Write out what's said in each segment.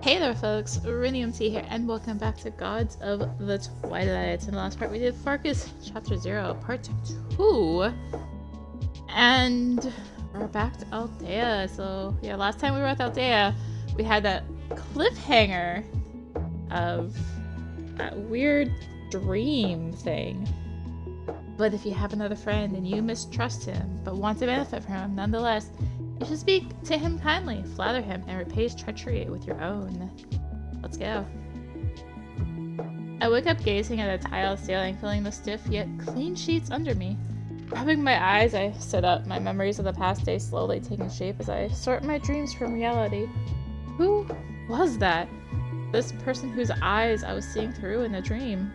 Hey there folks, rinimt here, and welcome back to Gods of the Twilight. In the last part we did Farkas Chapter 0, Part 2. And we're back to Althea. So yeah, last time we were with Althea, we had that cliffhanger of that weird dream thing. But if you have another friend and you mistrust him, but want to benefit from him nonetheless, you should speak to him kindly, flatter him, and repay his treachery with your own. Let's go. I wake up gazing at a tiled ceiling, feeling the stiff yet clean sheets under me. Rubbing my eyes, I sit up, my memories of the past day slowly taking shape as I sort my dreams from reality. Who was that? This person whose eyes I was seeing through in the dream.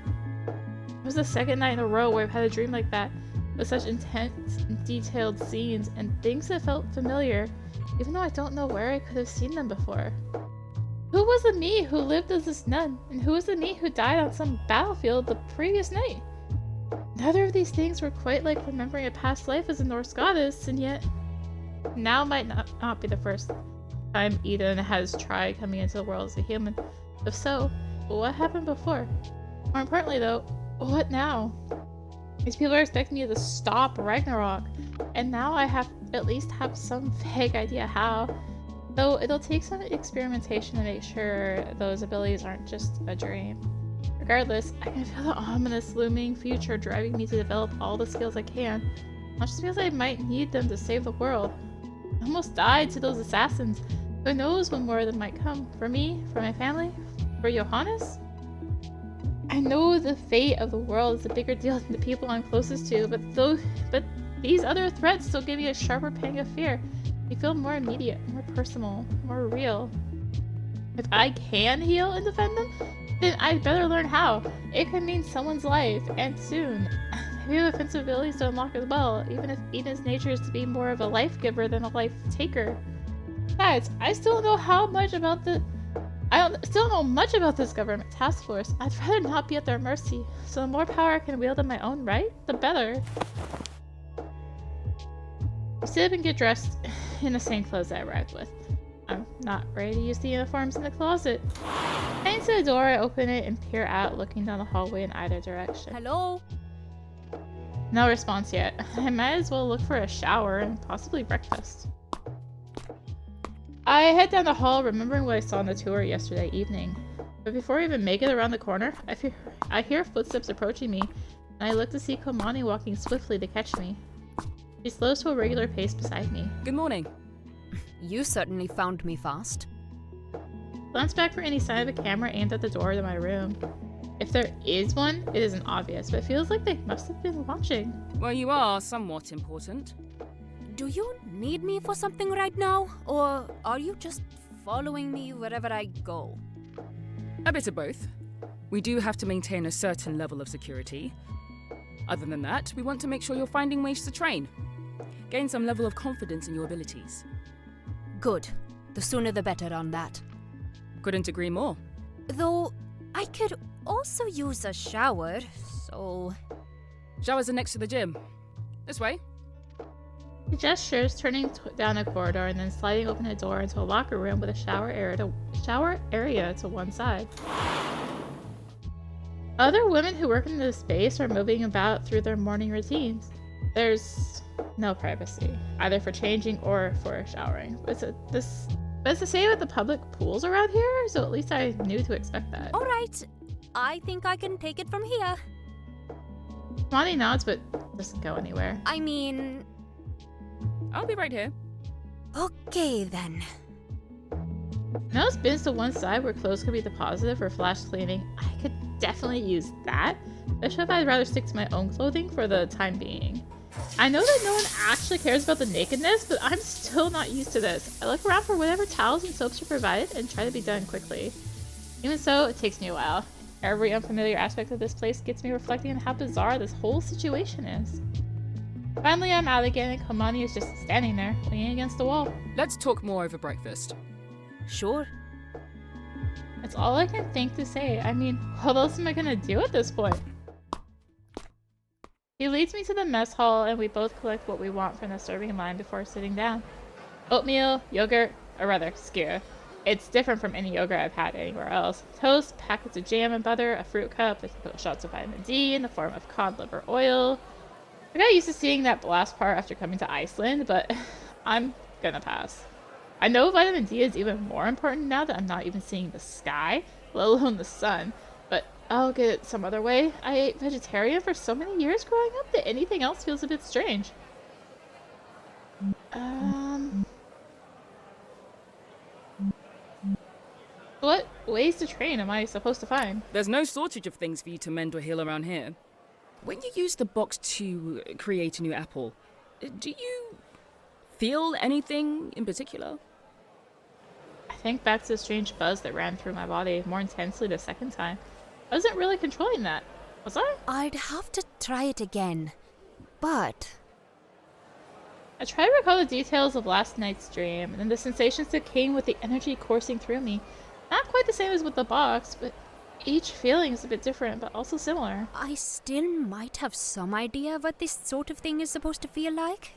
It was the second night in a row where I've had a dream like that, with such intense and detailed scenes and things that felt familiar, even though I don't know where I could have seen them before. Who was the me who lived as this nun, and who was the me who died on some battlefield the previous night? Neither of these things were quite like remembering a past life as a Norse goddess, and yet now might not be the first time Eden has tried coming into the world as a human. If so, what happened before? More importantly though, what now? These people are expecting me to stop Ragnarok, and now I at least have some vague idea how. Though it'll take some experimentation to make sure those abilities aren't just a dream. Regardless, I can feel the ominous looming future driving me to develop all the skills I can, not just because I might need them to save the world. I almost died to those assassins. Who knows when more of them might come? For me? For my family? For Johannes? I know the fate of the world is a bigger deal than the people I'm closest to, but these other threats still give me a sharper pang of fear. They feel more immediate, more personal, more real. If I can heal and defend them, then I'd better learn how. It could mean someone's life, and soon. Maybe I have offensive abilities to unlock as well, even if Eden's nature is to be more of a life giver than a life taker. Besides, I still don't know much about this government task force. I'd rather not be at their mercy, so the more power I can wield in my own right, the better. I sit up and get dressed in the same clothes I arrived with. I'm not ready to use the uniforms in the closet. Heading to the door, I open it and peer out, looking down the hallway in either direction. Hello? No response yet. I might as well look for a shower and possibly breakfast. I head down the hall, remembering what I saw on the tour yesterday evening. But before I even make it around the corner, I hear footsteps approaching me, and I look to see Komani walking swiftly to catch me. She slows to a regular pace beside me. Good morning. You certainly found me fast. Glance back for any sign of a camera aimed at the door to my room. If there is one, it isn't obvious, but it feels like they must have been watching. Well, you are somewhat important. Do you need me for something right now? Or are you just following me wherever I go? A bit of both. We do have to maintain a certain level of security. Other than that, we want to make sure you're finding ways to train. Gain some level of confidence in your abilities. Good. The sooner the better on that. Couldn't agree more. Though, I could also use a shower, so... Showers are next to the gym. This way. He gestures, turning down a corridor and then sliding open a door into a locker room with a shower area to one side. Other women who work in this space are moving about through their morning routines. There's no privacy, either for changing or for showering. But it's the same with the public pools around here, so at least I knew to expect that. Alright, I think I can take it from here. Monty nods, but doesn't go anywhere. I mean... I'll be right here. Okay then. Now it's bins to one side where clothes could be deposited for flash cleaning. I could definitely use that. Bishop, I'd rather stick to my own clothing for the time being. I know that no one actually cares about the nakedness, but I'm still not used to this. I look around for whatever towels and soaps are provided and try to be done quickly. Even so, it takes me a while. Every unfamiliar aspect of this place gets me reflecting on how bizarre this whole situation is. Finally, I'm out again and Komani is just standing there, leaning against the wall. Let's talk more over breakfast. Sure. It's all I can think to say. I mean, what else am I gonna do at this point? He leads me to the mess hall and we both collect what we want from the serving line before sitting down. Oatmeal, yogurt, or rather, skyr. It's different from any yogurt I've had anywhere else. Toast, packets of jam and butter, a fruit cup, a couple shots of vitamin D in the form of cod liver oil. I got used to seeing that last part after coming to Iceland, but I'm gonna pass. I know vitamin D is even more important now that I'm not even seeing the sky, let alone the sun, but I'll get it some other way. I ate vegetarian for so many years growing up that anything else feels a bit strange. What ways to train am I supposed to find? There's no shortage of things for you to mend or heal around here. When you use the box to create a new apple, do you feel anything in particular? I think back to the strange buzz that ran through my body more intensely the second time. I wasn't really controlling that, was I? I'd have to try it again, but I tried to recall the details of last night's dream, and the sensations that came with the energy coursing through me. Not quite the same as with the box, but each feeling is a bit different, but also similar. I still might have some idea what this sort of thing is supposed to feel like.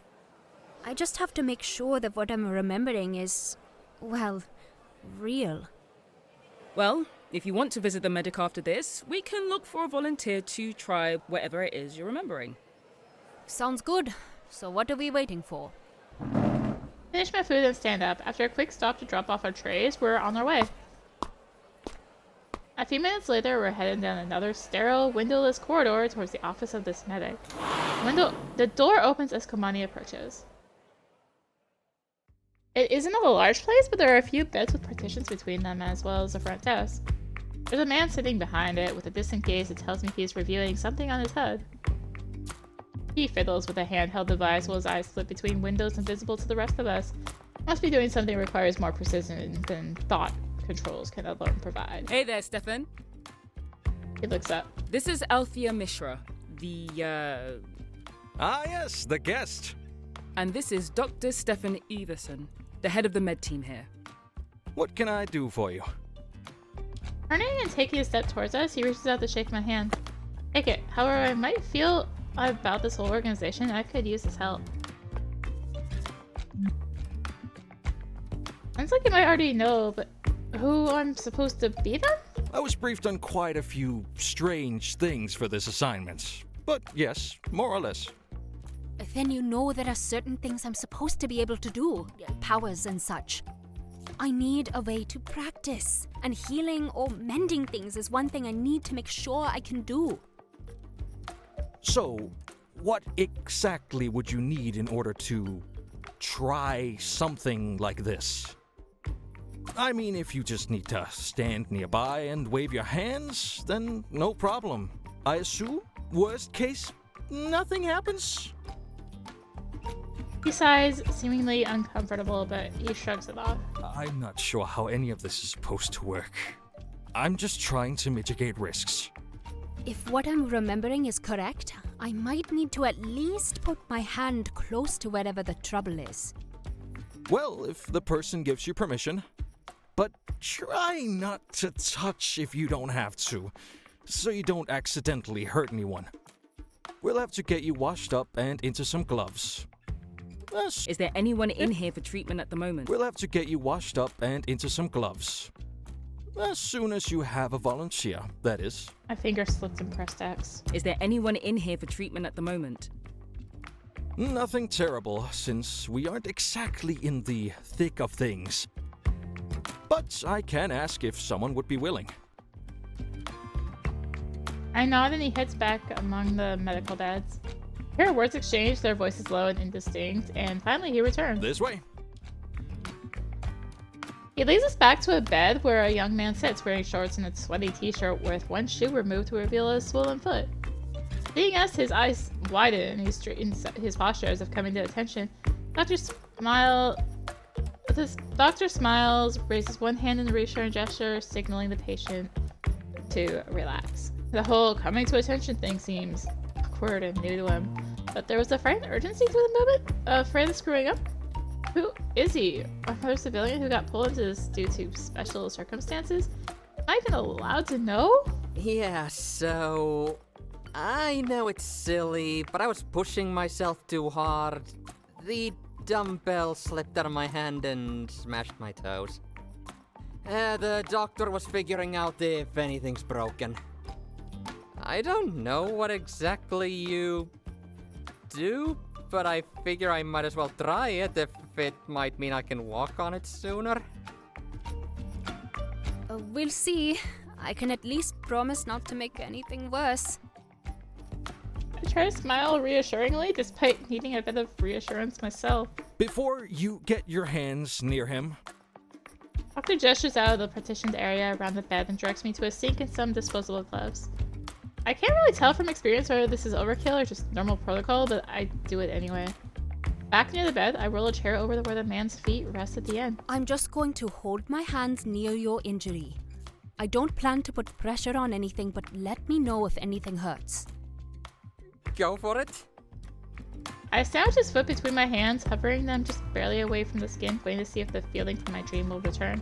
I just have to make sure that what I'm remembering is, well, real. Well, if you want to visit the medic after this, we can look for a volunteer to try whatever it is you're remembering. Sounds good. So what are we waiting for? Finish my food and stand up. After a quick stop to drop off our trays, we're on our way. A few minutes later, we're headed down another sterile, windowless corridor towards the office of this medic. The door opens as Komani approaches. It isn't a large place, but there are a few beds with partitions between them, as well as a front desk. There's a man sitting behind it with a distant gaze that tells me he's reviewing something on his HUD. He fiddles with a handheld device while his eyes slip between windows invisible to the rest of us. Must be doing something that requires more precision than thought controls can alone provide. Hey there, Stefan. He looks up. This is Althea Mishra, the, Ah, yes, the guest. And this is Dr. Stefan Everson, the head of the med team here. What can I do for you? Turning and taking a step towards us, he reaches out to shake my hand. Take it. However, I might feel about this whole organization. I could use his help. Sounds like you might already know, but who I'm supposed to be then? I was briefed on quite a few strange things for this assignment. But yes, more or less. Then you know there are certain things I'm supposed to be able to do, powers and such. I need a way to practice, and healing or mending things is one thing I need to make sure I can do. So, what exactly would you need in order to try something like this? I mean, if you just need to stand nearby and wave your hands, then no problem. I assume, worst case, nothing happens? He sighs, seemingly uncomfortable, but he shrugs it off. I'm not sure how any of this is supposed to work. I'm just trying to mitigate risks. If what I'm remembering is correct, I might need to at least put my hand close to wherever the trouble is. Well, if the person gives you permission. But try not to touch if you don't have to, so you don't accidentally hurt anyone. We'll have to get you washed up and into some gloves. Is there anyone in here for treatment at the moment? We'll have to get you washed up and into some gloves. As soon as you have a volunteer, that is. My finger slipped and pressed X. Is there anyone in here for treatment at the moment? Nothing terrible, since we aren't exactly in the thick of things. But I can ask if someone would be willing. I nod and he heads back among the medical beds. Hear words exchanged, their voices low and indistinct, and finally he returns. This way. He leads us back to a bed where a young man sits wearing shorts and a sweaty t-shirt with one shoe removed to reveal a swollen foot. Seeing us, his eyes widen and he straightens his posture as if coming to attention. Doctor smiles, raises one hand in a reassuring gesture, signaling the patient to relax. The whole coming to attention thing seems awkward and new to him, but there was a frightened urgency to the movement, afraid of screwing up. Who is he? Another civilian who got pulled into this due to special circumstances? Am I even allowed to know? Yeah, so... I know it's silly, but I was pushing myself too hard. The dumbbell slipped out of my hand and smashed my toes. The doctor was figuring out if anything's broken. I don't know what exactly you do, but I figure I might as well try it if it might mean I can walk on it sooner. We'll see. I can at least promise not to make anything worse. I try to smile reassuringly, despite needing a bit of reassurance myself. Before you get your hands near him, Doctor gestures out of the partitioned area around the bed and directs me to a sink and some disposable gloves. I can't really tell from experience whether this is overkill or just normal protocol, but I do it anyway. Back near the bed, I roll a chair over where the man's feet rest at the end. I'm just going to hold my hands near your injury. I don't plan to put pressure on anything, but let me know if anything hurts. Go for it. I sandwich his foot between my hands, hovering them just barely away from the skin, waiting to see if the feeling from my dream will return.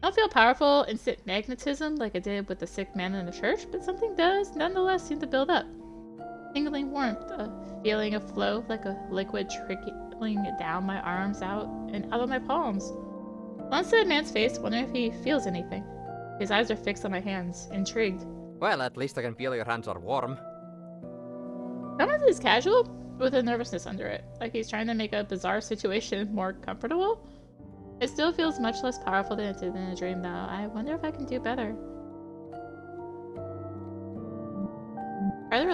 I don't feel powerful, instant magnetism like I did with the sick man in the church, but something does nonetheless seem to build up. Tingling warmth, a feeling of flow like a liquid trickling down my arms out and out of my palms. Glance at the man's face, wondering if he feels anything. His eyes are fixed on my hands, intrigued. Well, at least I can feel your hands are warm. Comment is casual, with a nervousness under it, like he's trying to make a bizarre situation more comfortable. It still feels much less powerful than it did in a dream, though. I wonder if I can do better. Try to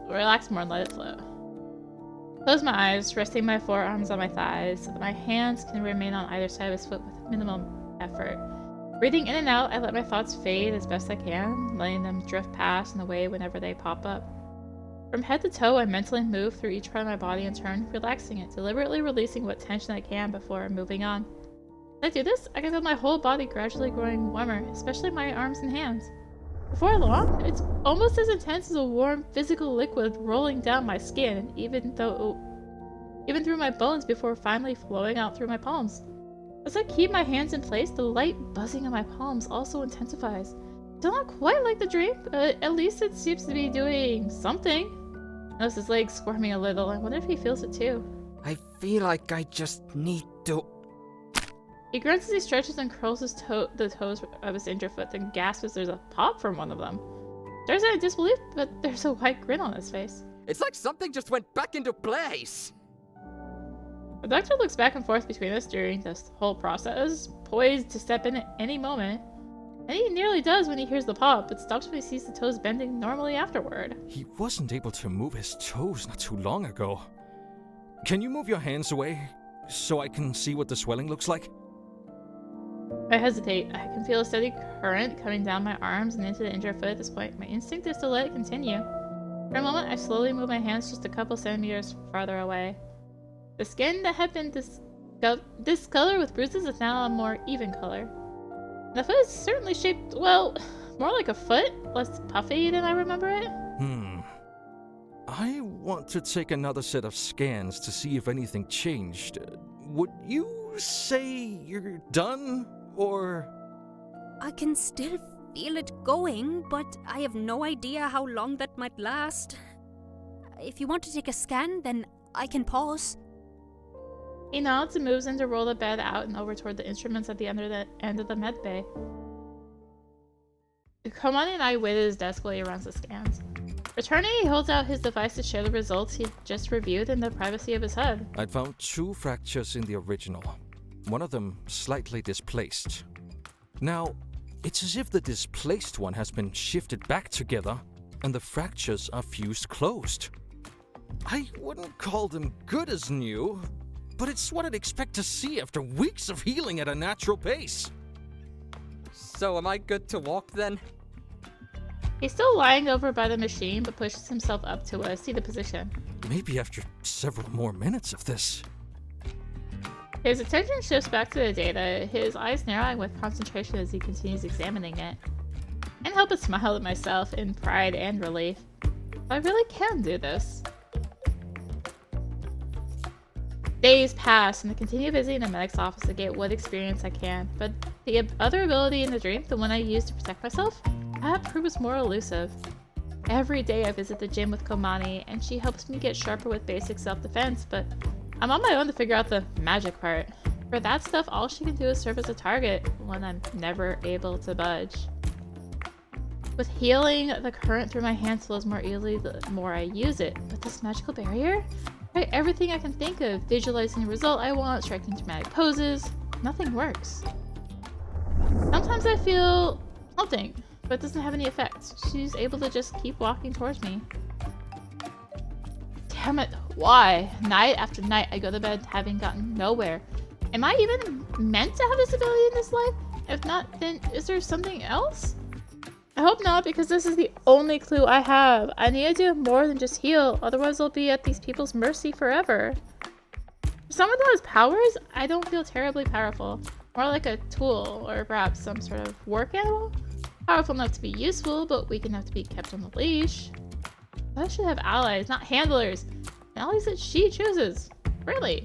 relax more and let it flow. Close my eyes, resting my forearms on my thighs, so that my hands can remain on either side of his foot with minimum effort. Breathing in and out, I let my thoughts fade as best I can, letting them drift past and away whenever they pop up. From head to toe, I mentally move through each part of my body in turn, relaxing it, deliberately releasing what tension I can before moving on. As I do this, I can feel my whole body gradually growing warmer, especially my arms and hands. Before long, it's almost as intense as a warm physical liquid rolling down my skin, even through my bones before finally flowing out through my palms. As I keep my hands in place, the light buzzing in my palms also intensifies. Still not quite like the dream, but at least it seems to be doing something. I notice his legs squirming a little. I wonder if he feels it too. I feel like I just need to... He grunts as he stretches and curls the toes of his injured foot, then gasps as there's a pop from one of them. Stares in disbelief, but there's a wide grin on his face. It's like something just went back into place! The doctor looks back and forth between us during this whole process, poised to step in at any moment. And he nearly does when he hears the pop, but stops when he sees the toes bending normally afterward. he wasn't able to move his toes not too long ago. Can you move your hands away so I can see what the swelling looks like? I hesitate. I can feel a steady current coming down my arms and into the injured foot at this point. My instinct is to let it continue. For a moment, I slowly move my hands just a couple centimeters farther away. The skin that had been discolored with bruises is now a more even color. The foot is certainly shaped, well, more like a foot, less puffy than I remember it. I want to take another set of scans to see if anything changed. Would you say you're done, or...? I can still feel it going, but I have no idea how long that might last. If you want to take a scan, then I can pause. He nods and moves in to roll the bed out and over toward the instruments at the end of the med bay. Komani and I wait at his desk while he runs the scans. Returning, he holds out his device to share the results he just reviewed in the privacy of his HUD. I'd found 2 fractures in the original. One of them slightly displaced. Now, it's as if the displaced one has been shifted back together, and the fractures are fused closed. I wouldn't call them good as new, but it's what I'd expect to see after weeks of healing at a natural pace. So am I good to walk then? He's still lying over by the machine, but pushes himself up to see the position. Maybe after several more minutes of this. His attention shifts back to the data, his eyes narrowing with concentration as he continues examining it. I can't help but smile at myself in pride and relief. I really can do this. Days pass, and I continue visiting the medic's office to get what experience I can, but the other ability in the dream, the one I use to protect myself, that proves more elusive. Every day I visit the gym with Komani, and she helps me get sharper with basic self-defense, but I'm on my own to figure out the magic part. For that stuff, all she can do is serve as a target when I'm never able to budge. With healing, the current through my hands flows more easily the more I use it. But this magical barrier? Try everything I can think of, visualizing the result I want, striking dramatic poses. Nothing works. Sometimes I feel something, but it doesn't have any effect. She's able to just keep walking towards me. Damn it, why? Night after night I go to bed having gotten nowhere. Am I even meant to have this ability in this life? If not, then is there something else? I hope not, because this is the only clue I have. I need to do more than just heal, otherwise I'll be at these people's mercy forever. For someone who has powers, I don't feel terribly powerful. More like a tool, or perhaps some sort of work animal. Powerful enough to be useful, but weak enough to be kept on the leash. I should have allies, not handlers. Allies that she chooses. Really?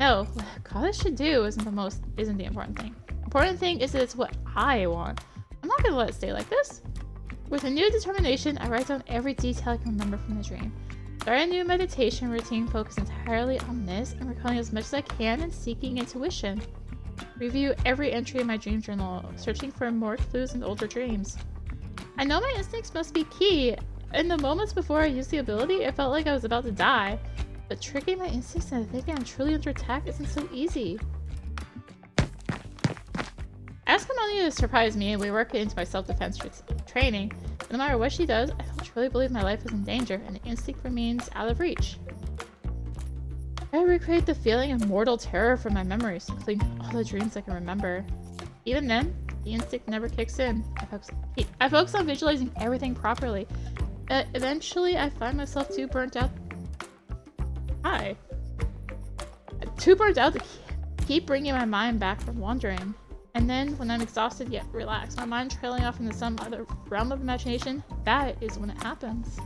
No, what Goddess should do isn't the important thing. Important thing is that it's what I want. I'm not gonna let it stay like this. With a new determination, I write down every detail I can remember from the dream. Start a new meditation routine focused entirely on this and recalling as much as I can and seeking intuition. Review every entry in my dream journal, searching for more clues in older dreams. I know my instincts must be key. In the moments before I used the ability, it felt like I was about to die. But tricking my instincts into thinking I'm truly under attack isn't so easy. Ask Hermione to surprise me and we work it into my self-defense training. But no matter what she does, I don't truly believe my life is in danger and the instinct remains out of reach. I recreate the feeling of mortal terror from my memories, including all the dreams I can remember. Even then, the instinct never kicks in. I focus on visualizing everything properly. Eventually, I find myself too burnt out to keep bringing my mind back from wandering. And then, when I'm exhausted yet relaxed, my mind trailing off into some other realm of imagination, that is when it happens.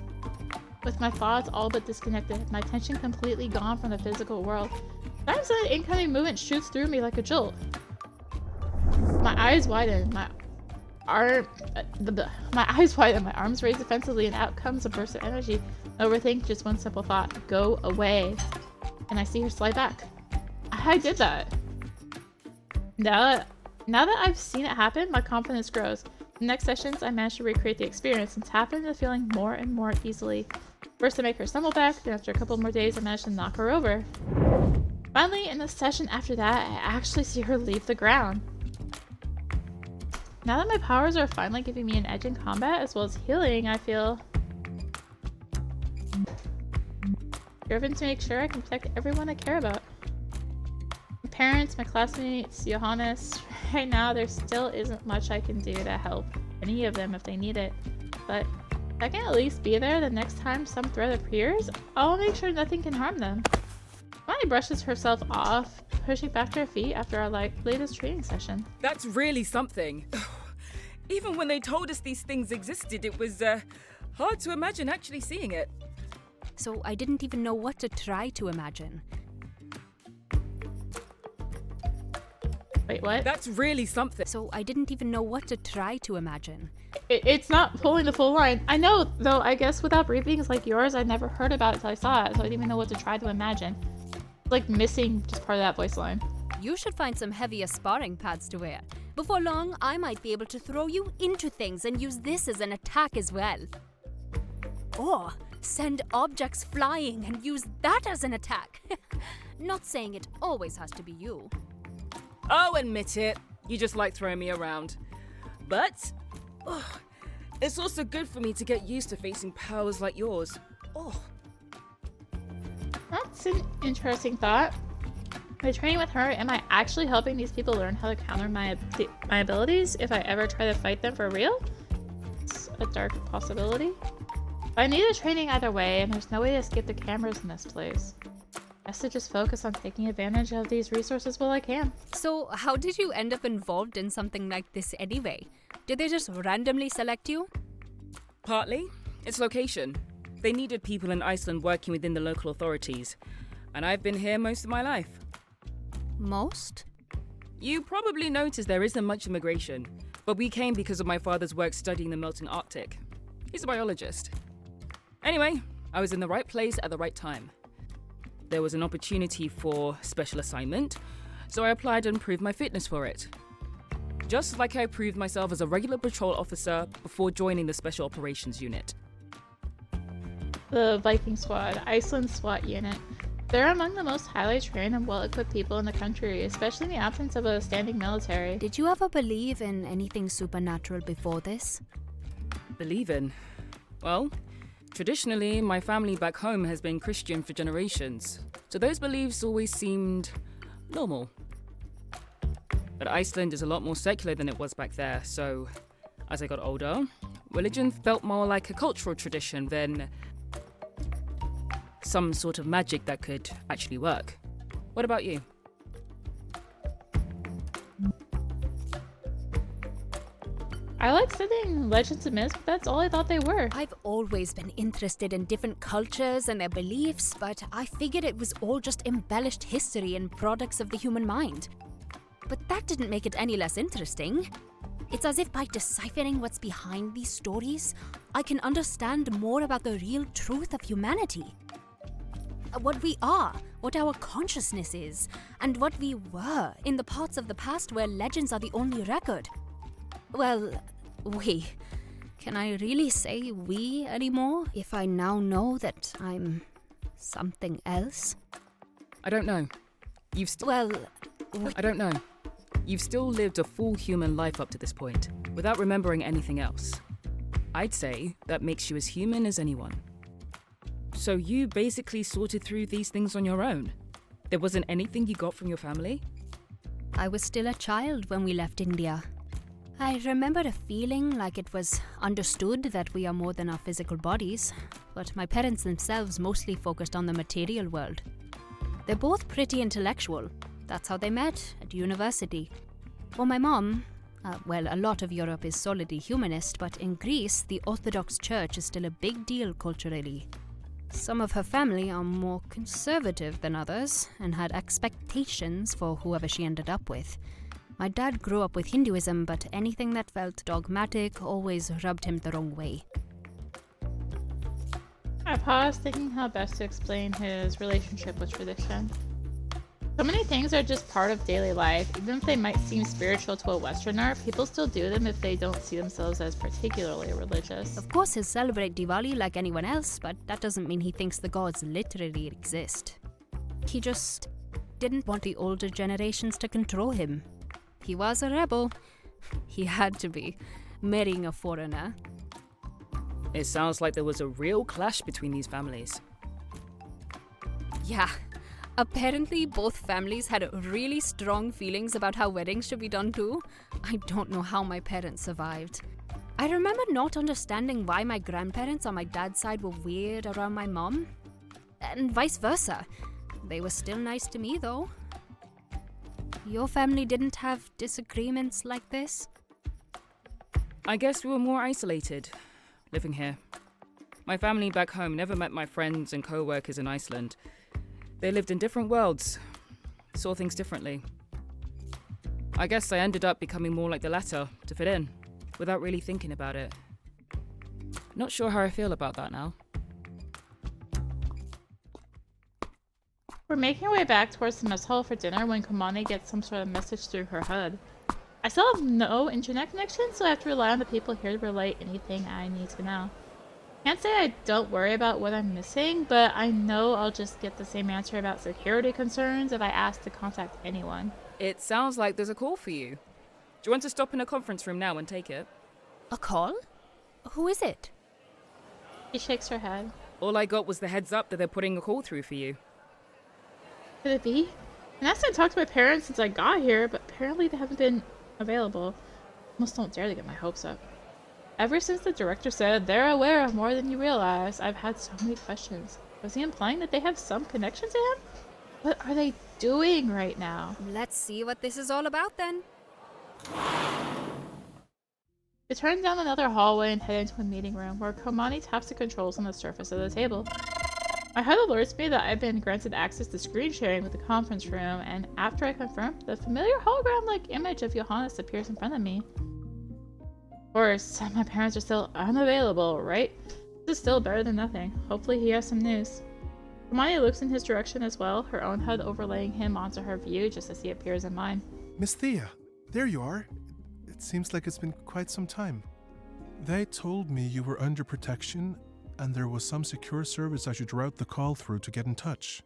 With my thoughts all but disconnected, my attention completely gone from the physical world, sometimes an incoming movement shoots through me like a jolt. My eyes widen, my arms raise defensively, and out comes a burst of energy. Overthink just one simple thought: go away. And I see her slide back. I did that. Now that I've seen it happen, my confidence grows. The next sessions, I managed to recreate the experience and tap into the feeling more and more easily. First I make her stumble back, then after a couple more days I managed to knock her over. Finally, in the session after that, I actually see her leave the ground. Now that my powers are finally giving me an edge in combat as well as healing, I feel driven to make sure I can protect everyone I care about. My parents, my classmates, Johannes. Right now, there still isn't much I can do to help any of them if they need it. But if I can at least be there the next time some threat appears, I'll make sure nothing can harm them. Hermione brushes herself off, pushing back to her feet after our latest training session. That's really something. Even when they told us these things existed, it was hard to imagine actually seeing it. So I didn't even know what to try to imagine. Wait, what? That's really something. So I didn't even know what to try to imagine. It's not pulling the full line. I know, though, I guess without briefings like yours, I'd never heard about it until I saw it, so I didn't even know what to try to imagine. Like missing just part of that voice line. You should find some heavier sparring pads to wear. Before long, I might be able to throw you into things and use this as an attack as well. Or send objects flying and use that as an attack. Not saying it always has to be you. I'll admit it. You just like throwing me around. But it's also good for me to get used to facing powers like yours. That's an interesting thought. By training with her, am I actually helping these people learn how to counter my abilities if I ever try to fight them for real? It's a dark possibility. But I need a training either way, and there's no way to skip the cameras in this place. Best to just focus on taking advantage of these resources while I can. So how did you end up involved in something like this anyway? Did they just randomly select you? Partly. It's location. They needed people in Iceland working within the local authorities. And I've been here most of my life. Most? You probably noticed there isn't much immigration, but we came because of my father's work studying the melting Arctic. He's a biologist. Anyway, I was in the right place at the right time. There was an opportunity for special assignment, so I applied and proved my fitness for it. Just like I proved myself as a regular patrol officer before joining the Special Operations Unit. The Viking Squad, Iceland's SWAT unit. They're among the most highly trained and well-equipped people in the country, especially in the absence of a standing military. Did you ever believe in anything supernatural before this? Believe in? Well, traditionally, my family back home has been Christian for generations, so those beliefs always seemed normal. But Iceland is a lot more secular than it was back there, so as I got older, religion felt more like a cultural tradition than some sort of magic that could actually work. What about you? I like studying legends and myths, but that's all I thought they were. I've always been interested in different cultures and their beliefs, but I figured it was all just embellished history and products of the human mind. But that didn't make it any less interesting. It's as if by deciphering what's behind these stories, I can understand more about the real truth of humanity. What we are, what our consciousness is, and what we were in the parts of the past where legends are the only record. Well, we. Can I really say we anymore if I now know that I'm something else? I don't know. I don't know. You've still lived a full human life up to this point, without remembering anything else. I'd say that makes you as human as anyone. So you basically sorted through these things on your own? There wasn't anything you got from your family? I was still a child when we left India. I remember a feeling like it was understood that we are more than our physical bodies, but my parents themselves mostly focused on the material world. They're both pretty intellectual. That's how they met, at university. For my mom, a lot of Europe is solidly humanist, but in Greece, the Orthodox Church is still a big deal culturally. Some of her family are more conservative than others, and had expectations for whoever she ended up with. My dad grew up with Hinduism, but anything that felt dogmatic always rubbed him the wrong way. I paused, thinking how best to explain his relationship with tradition. So many things are just part of daily life. Even if they might seem spiritual to a Westerner, people still do them if they don't see themselves as particularly religious. Of course, he'll celebrate Diwali like anyone else, but that doesn't mean he thinks the gods literally exist. He just didn't want the older generations to control him. He was a rebel. He had to be, marrying a foreigner. It sounds like there was a real clash between these families. Yeah. Apparently, both families had really strong feelings about how weddings should be done too. I don't know how my parents survived. I remember not understanding why my grandparents on my dad's side were weird around my mom. And vice versa. They were still nice to me though. Your family didn't have disagreements like this? I guess we were more isolated, living here. My family back home never met my friends and co-workers in Iceland. They lived in different worlds, saw things differently. I guess I ended up becoming more like the latter, to fit in, without really thinking about it. Not sure how I feel about that now. We're making our way back towards the mess hall for dinner when Kamani gets some sort of message through her HUD. I still have no internet connection, so I have to rely on the people here to relay anything I need to know. Can't say I don't worry about what I'm missing, but I know I'll just get the same answer about security concerns if I ask to contact anyone. It sounds like there's a call for you. Do you want to stop in a conference room now and take it? A call? Who is it? She shakes her head. All I got was the heads up that they're putting a call through for you. Could it be? And I said talked to my parents since I got here, but apparently they haven't been available. Almost don't dare to get my hopes up. Ever since the director said they're aware of more than you realize, I've had so many questions. Was he implying that they have some connection to him? What are they doing right now? Let's see what this is all about then. We turn down another hallway and head into a meeting room where Komani taps the controls on the surface of the table. My HUD alerts me that I've been granted access to screen sharing with the conference room, and after I confirm, the familiar hologram-like image of Johannes appears in front of me. Of course, my parents are still unavailable, right? This is still better than nothing. Hopefully he has some news. Hermione looks in his direction as well, her own HUD overlaying him onto her view just as he appears in mine. Miss Thea, there you are. It seems like it's been quite some time. They told me you were under protection and there was some secure service I should route the call through to get in touch.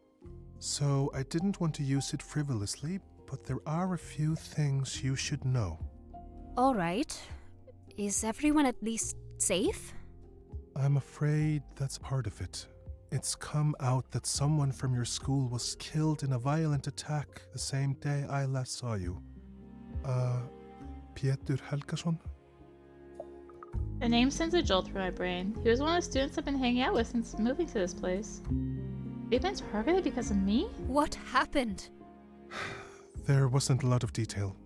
So I didn't want to use it frivolously, but there are a few things you should know. All right. Is everyone at least safe? I'm afraid that's part of it. It's come out that someone from your school was killed in a violent attack the same day I last saw you. Pétur Helgason? The name sends a jolt through my brain. He was one of the students I've been hanging out with since moving to this place. They've been targeted because of me? What happened? There wasn't a lot of detail.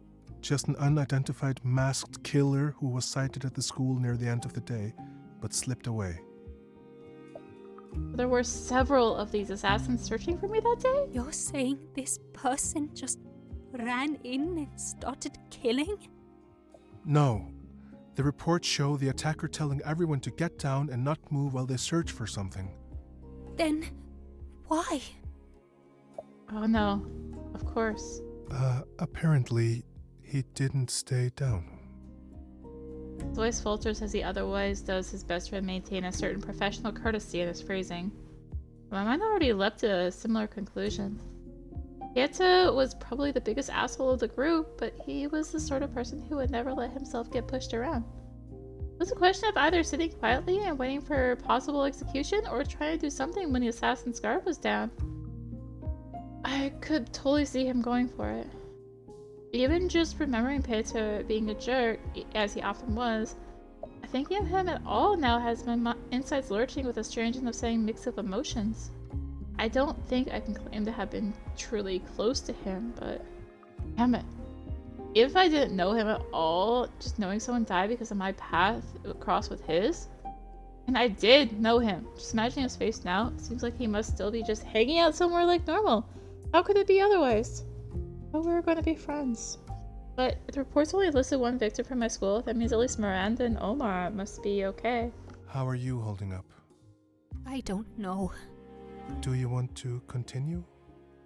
Just an unidentified masked killer who was sighted at the school near the end of the day, but slipped away. There were several of these assassins searching for me that day? You're saying this person just ran in and started killing? No. The reports show the attacker telling everyone to get down and not move while they search for something. Then why? Oh no, of course. Apparently, he didn't stay down. His voice falters as he otherwise does his best to maintain a certain professional courtesy in his phrasing. My mind already leapt to a similar conclusion. Pieta was probably the biggest asshole of the group, but he was the sort of person who would never let himself get pushed around. It was a question of either sitting quietly and waiting for possible execution or trying to do something when the assassin's guard was down. I could totally see him going for it. Even just remembering Pieta being a jerk, as he often was, thinking of him at all now has my insides lurching with a strange and upsetting mix of emotions. I don't think I can claim to have been truly close to him, but damn it. If I didn't know him at all, just knowing someone died because of my path crossed with his, and I did know him. Just imagining his face now, it seems like he must still be just hanging out somewhere like normal. How could it be otherwise? Oh, we were going to be friends. But the reports only listed one victim from my school. That means at least Miranda and Omar must be okay. How are you holding up? I don't know. Do you want to continue?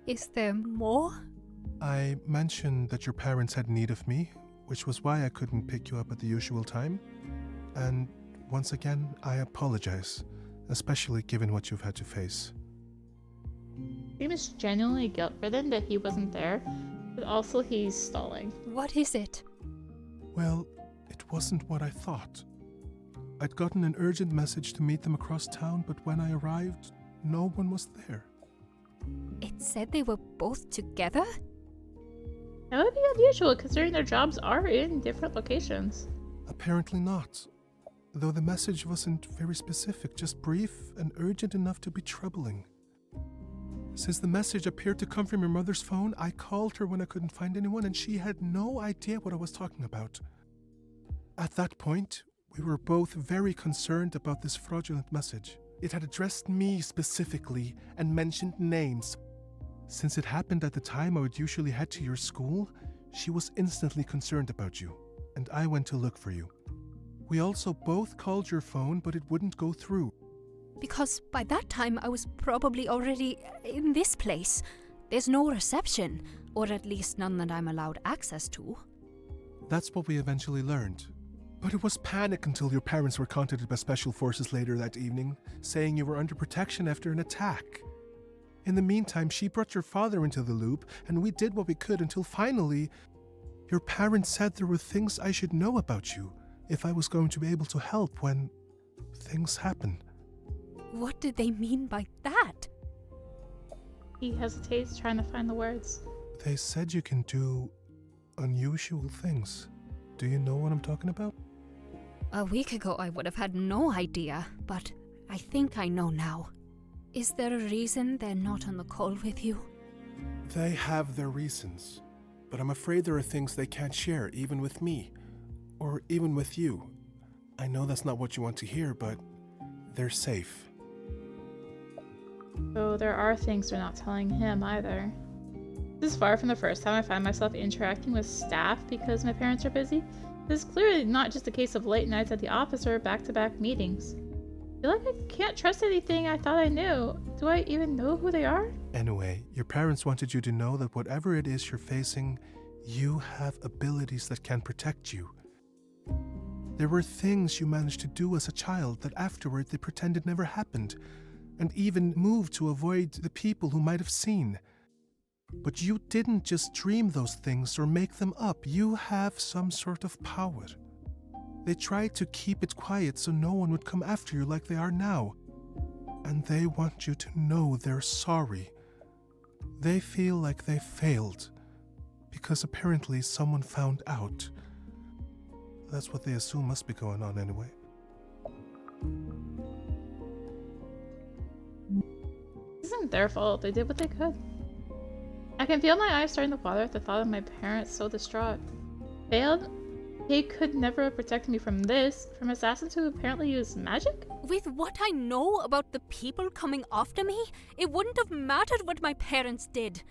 Is there more? I mentioned that your parents had need of me, which was why I couldn't pick you up at the usual time. And once again, I apologize, especially given what you've had to face. He was genuinely guilt-ridden that he wasn't there, but also he's stalling. What is it? Well, it wasn't what I thought. I'd gotten an urgent message to meet them across town, but when I arrived, no one was there. It said they were both together? That would be unusual considering their jobs are in different locations. Apparently not. Though the message wasn't very specific, just brief and urgent enough to be troubling. Since the message appeared to come from your mother's phone, I called her when I couldn't find anyone, and she had no idea what I was talking about. At that point, we were both very concerned about this fraudulent message. It had addressed me specifically and mentioned names. Since it happened at the time I would usually head to your school, she was instantly concerned about you, and I went to look for you. We also both called your phone, but it wouldn't go through. Because by that time I was probably already in this place. There's no reception, or at least none that I'm allowed access to. That's what we eventually learned. But it was panic until your parents were contacted by special forces later that evening, saying you were under protection after an attack. In the meantime, she brought your father into the loop, and we did what we could until finally, your parents said there were things I should know about you if I was going to be able to help when things happen. What did they mean by that? He hesitates, trying to find the words. They said you can do unusual things. Do you know what I'm talking about? A week ago I would have had no idea, but I think I know now. Is there a reason they're not on the call with you? They have their reasons, but I'm afraid there are things they can't share, even with me, or even with you. I know that's not what you want to hear, but they're safe. So there are things they're not telling him either. This is far from the first time I find myself interacting with staff because my parents are busy. This is clearly not just a case of late nights at the office or back-to-back meetings. feel like I can't trust anything I thought I knew. Do I even know who they are? Anyway, your parents wanted you to know that whatever it is you're facing, you have abilities that can protect you. There were things you managed to do as a child that afterward they pretended never happened, and even moved to avoid the people who might have seen. But you didn't just dream those things or make them up. You have some sort of power. They tried to keep it quiet so no one would come after you like they are now. And they want you to know they're sorry. They feel like they failed, because apparently someone found out. That's what they assume must be going on anyway. This isn't their fault. They did what they could. I can feel my eyes starting to water at the thought of my parents so distraught. Failed? He could never have protected me from this, from assassins who apparently use magic? With what I know about the people coming after me, it wouldn't have mattered what my parents did.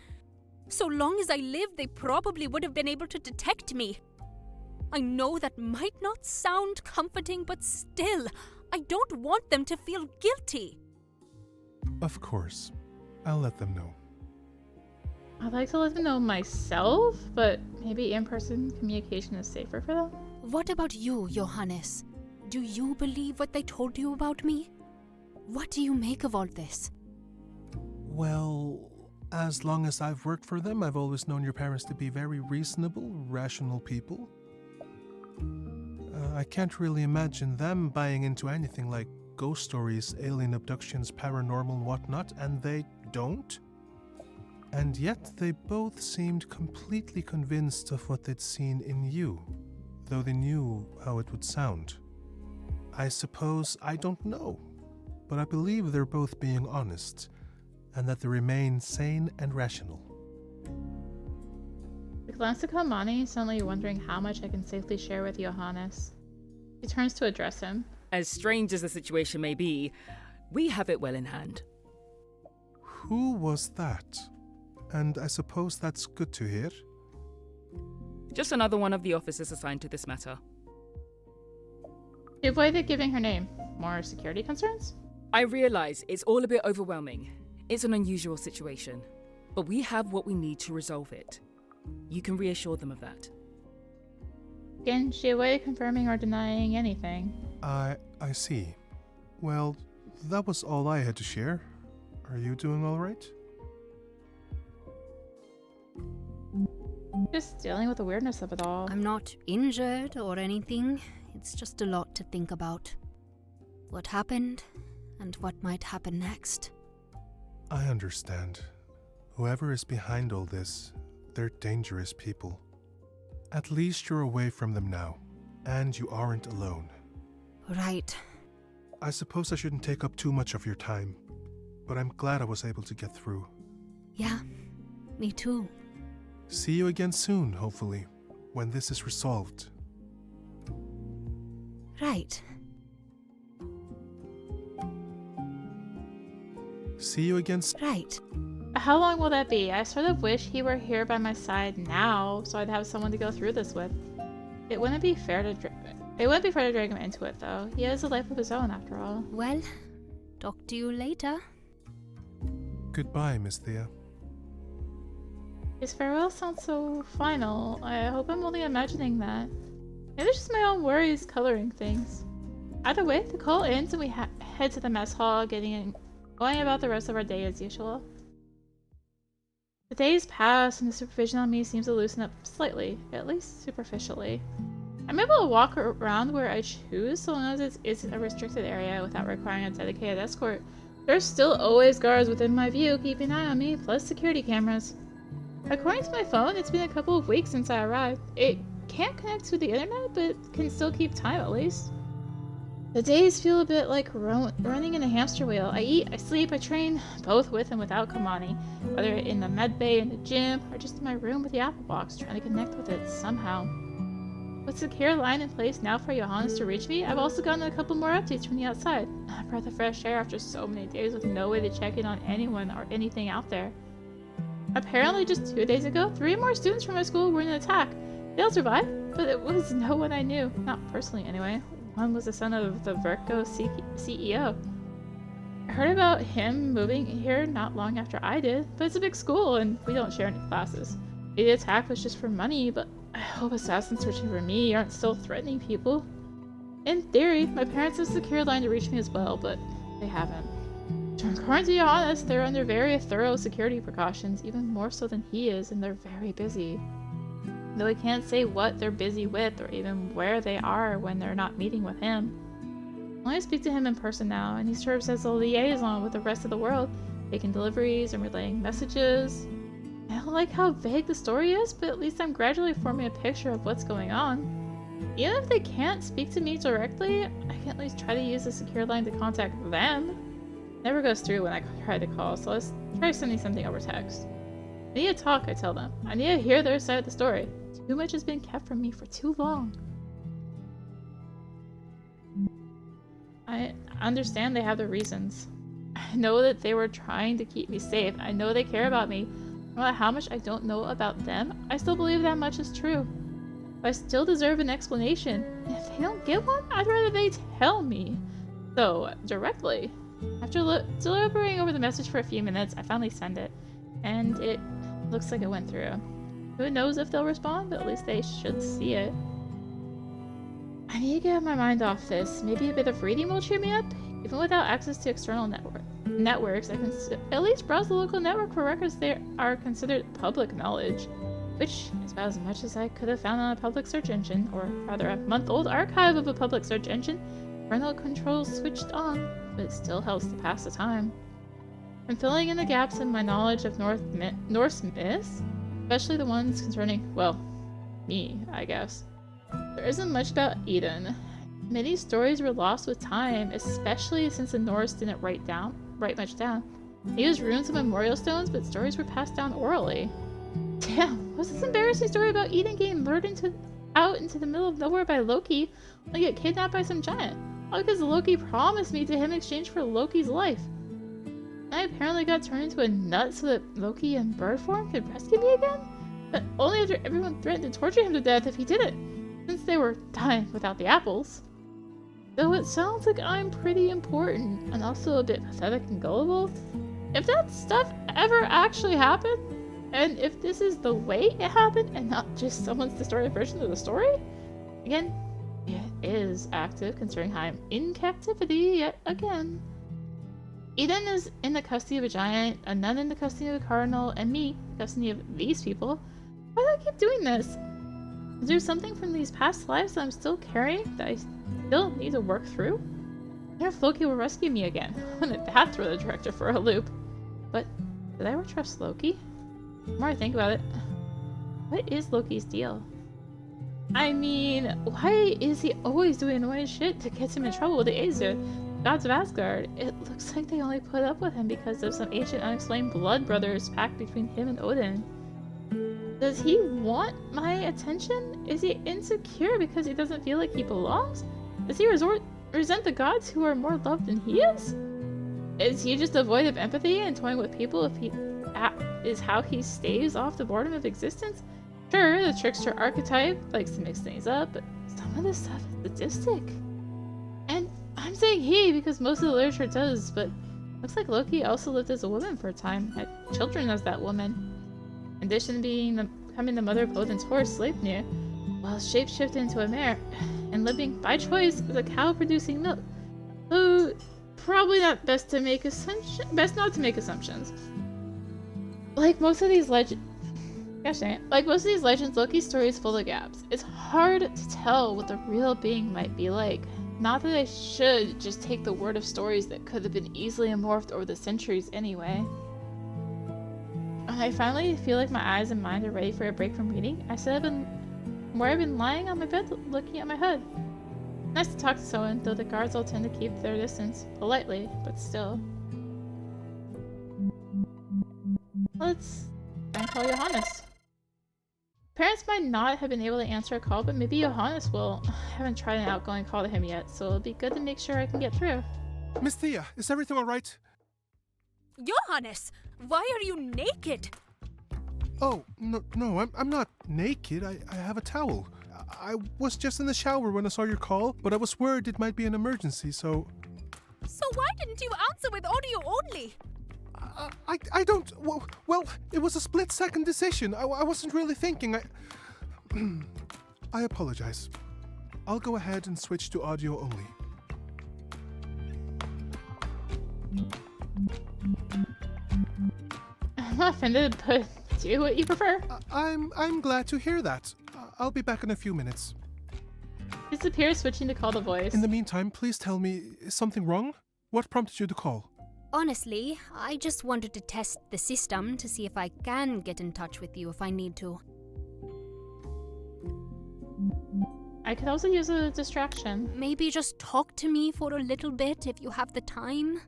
So long as I lived, they probably would have been able to detect me. I know that might not sound comforting, but still, I don't want them to feel guilty. Of course. I'll let them know. I'd like to let them know myself, but maybe in-person communication is safer for them? What about you, Johannes? Do you believe what they told you about me? What do you make of all this? Well, as long as I've worked for them, I've always known your parents to be very reasonable, rational people. I can't really imagine them buying into anything like ghost stories, alien abductions, paranormal and whatnot, and they don't. And yet they both seemed completely convinced of what they'd seen in you, though they knew how it would sound. I suppose I don't know, but I believe they're both being honest, and that they remain sane and rational. I glance at Kalmani, suddenly wondering how much I can safely share with Johannes. He turns to address him. As strange as the situation may be, we have it well in hand. Who was that? And I suppose that's good to hear. Just another one of the officers assigned to this matter. She avoided giving her name. More security concerns? I realize it's all a bit overwhelming. It's an unusual situation, but we have what we need to resolve it. You can reassure them of that. Again, she avoided confirming or denying anything. I see. Well, that was all I had to share. Are you doing all right? Just dealing with the weirdness of it all. I'm not injured or anything. It's just a lot to think about. What happened and what might happen next. I understand. Whoever is behind all this, they're dangerous people. At least you're away from them now, and you aren't alone. Right. I suppose I shouldn't take up too much of your time, but I'm glad I was able to get through. Yeah, me too. See you again soon, hopefully, when this is resolved. Right. See you again Right. How long will that be? I sort of wish he were here by my side now, so I'd have someone to go through this with. It wouldn't be fair to drag him into it, though. He has a life of his own, after all. Well, talk to you later. Goodbye, Miss Thea. His farewell sounds so final. I hope I'm only imagining that. Maybe it's just my own worries coloring things. Either way, the call ends and we head to the mess hall, going about the rest of our day as usual. The days pass and the supervision on me seems to loosen up slightly, at least superficially. I'm able to walk around where I choose so long as it isn't a restricted area without requiring a dedicated escort. There's still always guards within my view keeping an eye on me, plus security cameras. According to my phone, it's been a couple of weeks since I arrived. It can't connect to the internet, but can still keep time at least. The days feel a bit like running in a hamster wheel. I eat, I sleep, I train, both with and without Kamani. Whether in the med bay, in the gym, or just in my room with the Apple Box, trying to connect with it somehow. With secure line in place now for Johannes to reach me, I've also gotten a couple more updates from the outside. A breath of fresh air after so many days with no way to check in on anyone or anything out there. Apparently just 2 days ago, 3 more students from my school were in an attack. They all survived, but it was no one I knew. Not personally anyway. One was the son of the Verco CEO. I heard about him moving here not long after I did, but it's a big school and we don't share any classes. Maybe the attack was just for money, but I hope assassins searching for me aren't still threatening people. In theory, my parents have secured line to reach me as well, but they haven't. According to Johannes, they're under very thorough security precautions, even more so than he is, and they're very busy. Though I can't say what they're busy with or even where they are when they're not meeting with him. I only speak to him in person now, and he serves as a liaison with the rest of the world, taking deliveries and relaying messages. I don't like how vague the story is, but at least I'm gradually forming a picture of what's going on. Even if they can't speak to me directly, I can at least try to use the secure line to contact them. Never goes through when I try to call, so let's try sending something over text. I need to talk, I tell them. I need to hear their side of the story. Too much has been kept from me for too long. I understand they have their reasons. I know that they were trying to keep me safe. I know they care about me. No matter how much I don't know about them, I still believe that much is true. But I still deserve an explanation. And if they don't get one, I'd rather they tell me. So, directly. After deliberating over the message for a few minutes, I finally send it. And it looks like it went through. Who knows if they'll respond, but at least they should see it. I need to get my mind off this. Maybe a bit of reading will cheer me up? Even without access to external networks, I can at least browse the local network for records that are considered public knowledge. Which is about as much as I could have found on a public search engine, or rather a month-old archive of a public search engine. Parental controls switched on, but it still helps to pass the time. I'm filling in the gaps in my knowledge of Norse myths, especially the ones concerning, well, me, I guess. There isn't much about Eden. Many stories were lost with time, especially since the Norse didn't write much down. They used runes and memorial stones, but stories were passed down orally. Damn, what's this embarrassing story about Eden getting lured out into the middle of nowhere by Loki, only get kidnapped by some giant? All because Loki promised me to him in exchange for Loki's life. And I apparently got turned into a nut so that Loki in bird form could rescue me again? But only after everyone threatened to torture him to death if he did it, since they were dying without the apples. Though it sounds like I'm pretty important, and also a bit pathetic and gullible, if that stuff ever actually happened, and if this is the way it happened and not just someone's distorted version of the story, again, it is active considering how I'm in captivity yet again. Eden is in the custody of a giant, a nun in the custody of a cardinal, and me in the custody of these people. Why do I keep doing this? Is there something from these past lives that I'm still carrying that I still need to work through? I wonder if Loki will rescue me again. Wouldn't that throw the director for a loop? But did I ever trust Loki? The more I think about it, what is Loki's deal? I mean, why is he always doing annoying shit that gets him in trouble with the Aesir, gods of Asgard? It looks like they only put up with him because of some ancient unexplained blood brothers pact between him and Odin. Does he want my attention? Is he insecure because he doesn't feel like he belongs? Does he resent the gods who are more loved than he is? Is he just devoid of empathy and toying with people if he is how he staves off the boredom of existence? Sure, the trickster archetype likes to mix things up, but some of this stuff is sadistic. And I'm saying he because most of the literature does, but looks like Loki also lived as a woman for a time, had children as that woman. In addition to becoming the mother of Odin's horse, Sleipnir, while shapeshifted into a mare, and living by choice as a cow producing milk. So, probably not best not to make assumptions. Like most of these legends, Loki's story is full of gaps. It's hard to tell what the real being might be like. Not that I should just take the word of stories that could have been easily morphed over the centuries anyway. When I finally feel like my eyes and mind are ready for a break from reading, I sit up where I've been lying on my bed looking at my hood. Nice to talk to someone, though the guards all tend to keep their distance. Politely, but still. Let's try and call Johannes. Parents might not have been able to answer a call, but maybe Johannes will. I haven't tried an outgoing call to him yet, so it'll be good to make sure I can get through. Miss Thea, is everything alright? Johannes, why are you naked? Oh, no, I'm not naked. I have a towel. I was just in the shower when I saw your call, but I was worried it might be an emergency, so... So why didn't you answer with audio only? I don't... Well, it was a split-second decision. I wasn't really thinking. I apologize. I'll go ahead and switch to audio only. I'm not offended, but do what you prefer. I'm glad to hear that. I'll be back in a few minutes. Disappears, switching to call the voice. In the meantime, please tell me, is something wrong? What prompted you to call? Honestly, I just wanted to test the system to see if I can get in touch with you if I need to. I could also use a distraction. Maybe just talk to me for a little bit if you have the time.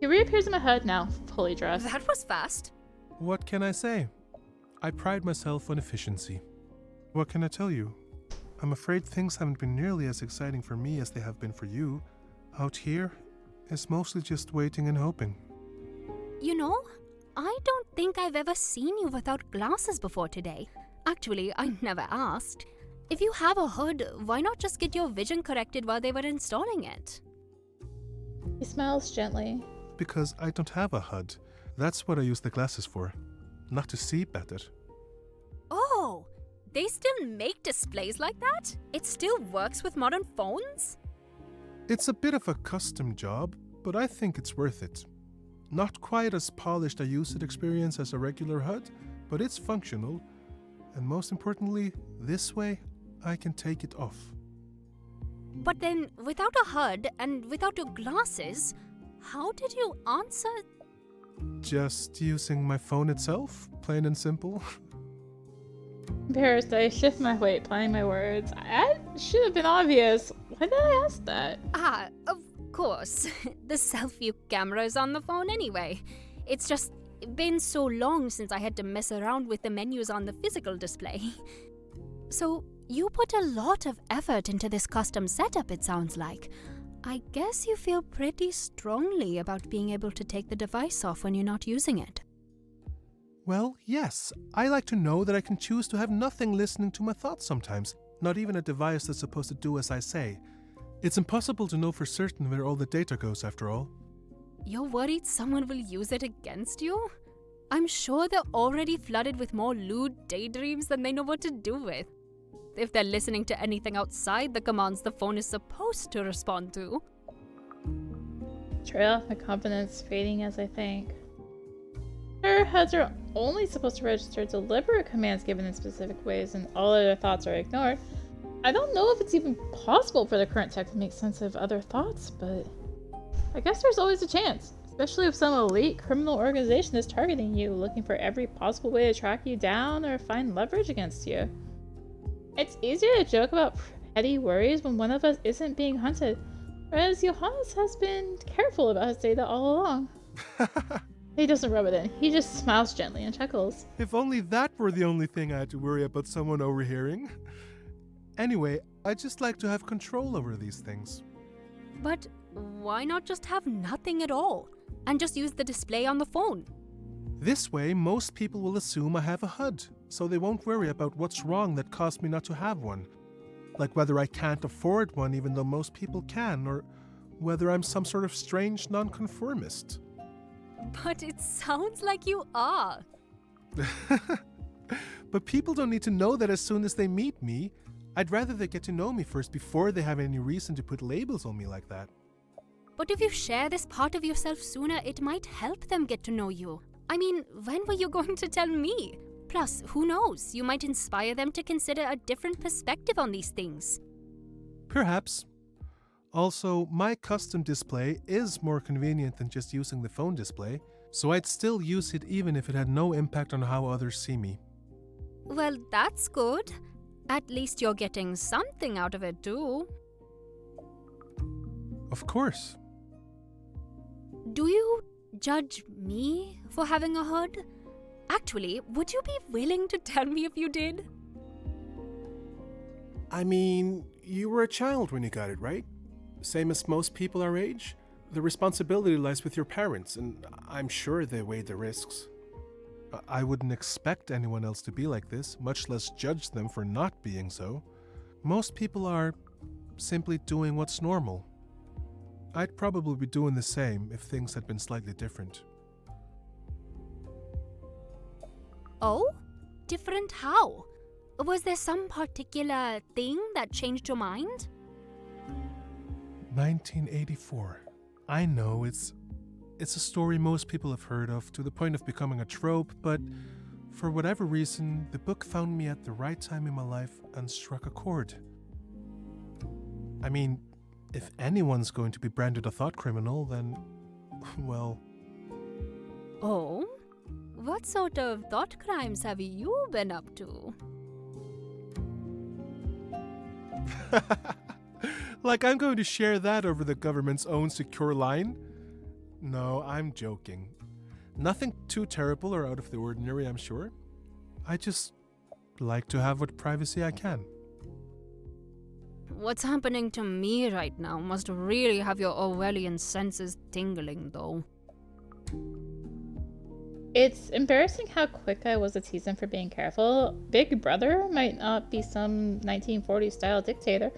He reappears in my HUD now, fully dressed. That was fast. What can I say? I pride myself on efficiency. What can I tell you? I'm afraid things haven't been nearly as exciting for me as they have been for you. Out here, it's mostly just waiting and hoping. You know, I don't think I've ever seen you without glasses before today. Actually, I never asked. If you have a hood, why not just get your vision corrected while they were installing it? He smiles gently. Because I don't have a HUD. That's what I use the glasses for. Not to see better. Oh, they still make displays like that? It still works with modern phones? It's a bit of a custom job, but I think it's worth it. Not quite as polished a user experience as a regular HUD, but it's functional. And most importantly, this way, I can take it off. But then, without a HUD and without your glasses, how did you answer? Just using my phone itself, plain and simple. Embarrassed, I shift my weight, planning my words. I should have been obvious. Why did I ask that? Of course. The selfie camera is on the phone anyway. It's just been so long since I had to mess around with the menus on the physical display. So, you put a lot of effort into this custom setup, it sounds like. I guess you feel pretty strongly about being able to take the device off when you're not using it. Well, yes. I like to know that I can choose to have nothing listening to my thoughts sometimes. Not even a device that's supposed to do as I say. It's impossible to know for certain where all the data goes, after all. You're worried someone will use it against you? I'm sure they're already flooded with more lewd daydreams than they know what to do with. If they're listening to anything outside the commands the phone is supposed to respond to. Trail off my confidence, fading as I think. Sure, HUDs are only supposed to register deliberate commands given in specific ways and all other thoughts are ignored. I don't know if it's even possible for the current tech to make sense of other thoughts, but I guess there's always a chance, especially if some elite criminal organization is targeting you, looking for every possible way to track you down or find leverage against you. It's easier to joke about petty worries when one of us isn't being hunted, whereas Johannes has been careful about his data all along. He doesn't rub it in, he just smiles gently and chuckles. If only that were the only thing I had to worry about someone overhearing. Anyway, I'd just like to have control over these things. But why not just have nothing at all? And just use the display on the phone? This way, most people will assume I have a HUD, so they won't worry about what's wrong that caused me not to have one. Like whether I can't afford one even though most people can, or whether I'm some sort of strange nonconformist. But it sounds like you are. But people don't need to know that as soon as they meet me. I'd rather they get to know me first before they have any reason to put labels on me like that. But if you share this part of yourself sooner, it might help them get to know you. I mean, when were you going to tell me? Plus, who knows? You might inspire them to consider a different perspective on these things. Perhaps. Also, my custom display is more convenient than just using the phone display, so I'd still use it even if it had no impact on how others see me. Well, that's good. At least you're getting something out of it too. Of course. Do you judge me for having a HUD? Actually, would you be willing to tell me if you did? I mean, you were a child when you got it, right? Same as most people our age? The responsibility lies with your parents, and I'm sure they weighed the risks. I wouldn't expect anyone else to be like this, much less judge them for not being so. Most people are simply doing what's normal. I'd probably be doing the same if things had been slightly different. Oh? Different how? Was there some particular thing that changed your mind? 1984. I know it's a story most people have heard of to the point of becoming a trope, but for whatever reason, the book found me at the right time in my life and struck a chord. I mean, if anyone's going to be branded a thought criminal, then, well... Oh? What sort of thought crimes have you been up to? Like I'm going to share that over the government's own secure line? No, I'm joking. Nothing too terrible or out of the ordinary, I'm sure. I just like to have what privacy I can. What's happening to me right now must really have your Orwellian senses tingling, though. It's embarrassing how quick I was to tease him for being careful. Big Brother might not be some 1940s style dictator.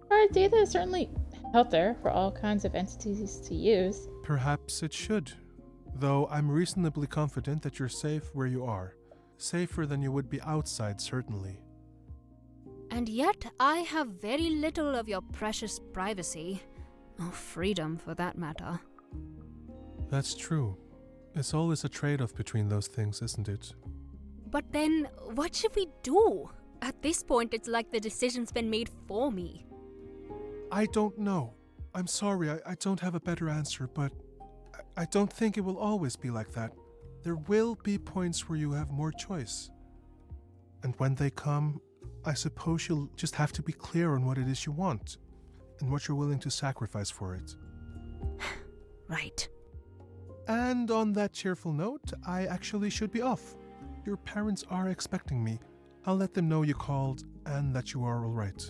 Our data is certainly out there for all kinds of entities to use. Perhaps it should. Though I'm reasonably confident that you're safe where you are. Safer than you would be outside, certainly. And yet, I have very little of your precious privacy. Or freedom, for that matter. That's true. It's always a trade-off between those things, isn't it? But then, what should we do? At this point, it's like the decision's been made for me. I don't know. I'm sorry, I don't have a better answer, but I don't think it will always be like that. There will be points where you have more choice. And when they come, I suppose you'll just have to be clear on what it is you want, and what you're willing to sacrifice for it. Right. And on that cheerful note, I actually should be off. Your parents are expecting me. I'll let them know you called and that you are alright.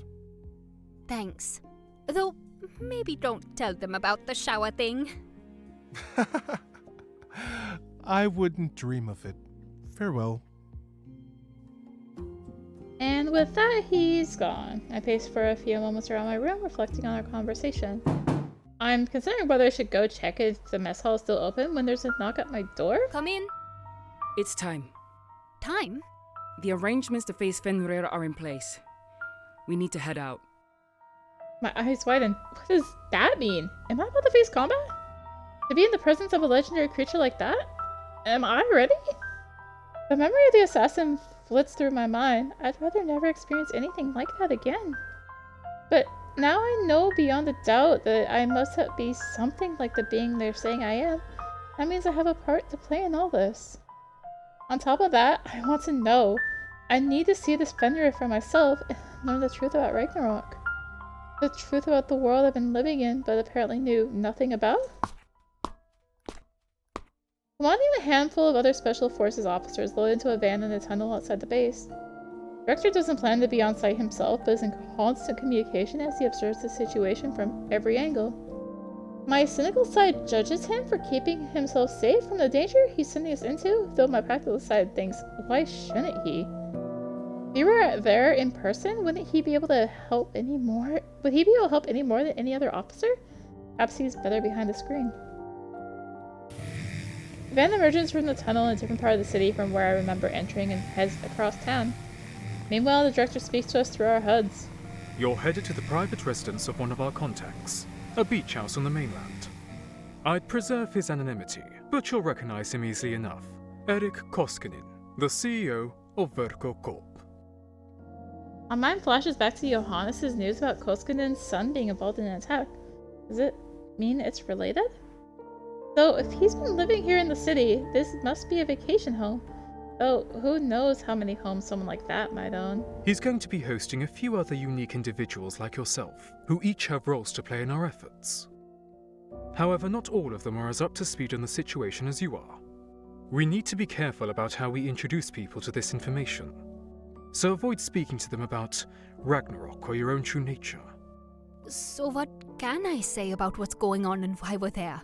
Thanks. Though, maybe don't tell them about the shower thing. I wouldn't dream of it. Farewell. And with that, he's gone. I paced for a few moments around my room, reflecting on our conversation. I'm considering whether I should go check if the mess hall is still open when there's a knock at my door. Come in. It's time. Time? The arrangements to face Fenrir are in place. We need to head out. My eyes widen. What does that mean? Am I about to face combat? To be in the presence of a legendary creature like that? Am I ready? The memory of the assassin flits through my mind. I'd rather never experience anything like that again. But now I know beyond a doubt that I must be something like the being they're saying I am. That means I have a part to play in all this. On top of that, I want to know. I need to see this Fenrir for myself and learn the truth about Ragnarok. The truth about the world I've been living in, but apparently knew nothing about? Commanding a handful of other Special Forces officers load into a van in a tunnel outside the base. The director doesn't plan to be on site himself, but is in constant communication as he observes the situation from every angle. My cynical side judges him for keeping himself safe from the danger he's sending us into, though my practical side thinks, why shouldn't he? If he were there in person, wouldn't he be able to help any more? Would he be able to help any more than any other officer? Perhaps he's better behind the screen. The van emerges from the tunnel in a different part of the city from where I remember entering and heads across town. Meanwhile, the director speaks to us through our HUDs. You're headed to the private residence of one of our contacts, a beach house on the mainland. I'd preserve his anonymity, but you'll recognize him easily enough. Erik Koskinen, the CEO of Verko Corp. My mind flashes back to Johannes' news about Koskinen's son being involved in an attack. Does it mean it's related? So, if he's been living here in the city, this must be a vacation home. Though, who knows how many homes someone like that might own. He's going to be hosting a few other unique individuals like yourself, who each have roles to play in our efforts. However, not all of them are as up to speed on the situation as you are. We need to be careful about how we introduce people to this information. So avoid speaking to them about Ragnarok or your own true nature. So what can I say about what's going on and why we're there?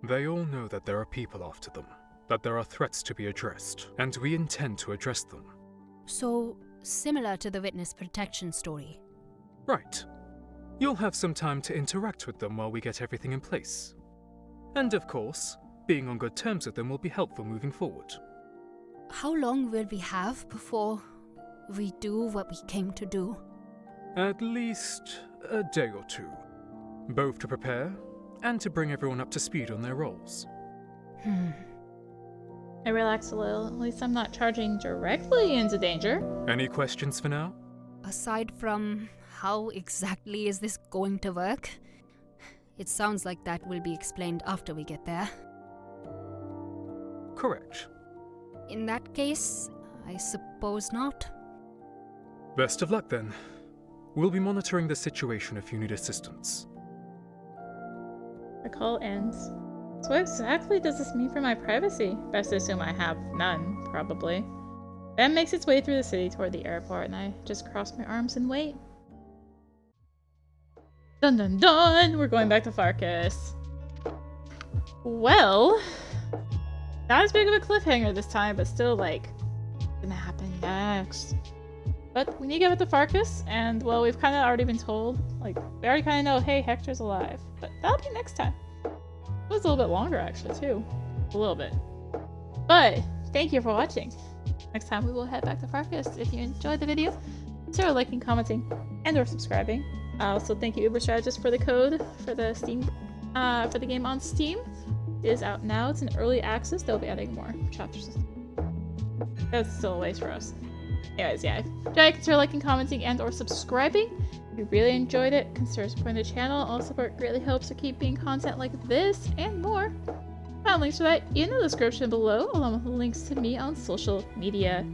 They all know that there are people after them, that there are threats to be addressed, and we intend to address them. So, similar to the witness protection story. Right. You'll have some time to interact with them while we get everything in place. And of course, being on good terms with them will be helpful moving forward. How long will we have before we do what we came to do? At least a day or two. Both to prepare and to bring everyone up to speed on their roles. I relax a little. At least I'm not charging directly into danger. Any questions for now? Aside from how exactly is this going to work? It sounds like that will be explained after we get there. Correct. In that case, I suppose not. Best of luck then. We'll be monitoring the situation if you need assistance. The call ends. So what exactly does this mean for my privacy? Best to assume I have none, probably. Ben makes its way through the city toward the airport, and I just cross my arms and wait. Dun dun dun! We're going back to Farkas. Well, not as big of a cliffhanger this time, but still, like, what's gonna happen next? But we need to get back to Farkas, and, well, we've kind of already been told, like, we already kind of know, hey, Hector's alive. But that'll be next time. It was a little bit longer, actually, too. A little bit. But, thank you for watching. Next time we will head back to Farkas. If you enjoyed the video, consider liking, commenting, and or subscribing. Also, thank you Uber Strategist for the code for the Steam, for the game on Steam. It is out now. It's in early access. They'll be adding more chapters. That's still a ways for us. Anyways, yeah. Consider liking, commenting, and or subscribing. If you really enjoyed it, consider supporting the channel. All support greatly helps to keep being content like this and more. Found links for that in the description below, along with links to me on social media.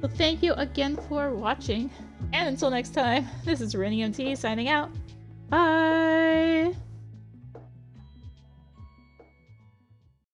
So thank you again for watching, and until next time, this is rinimt signing out. Bye!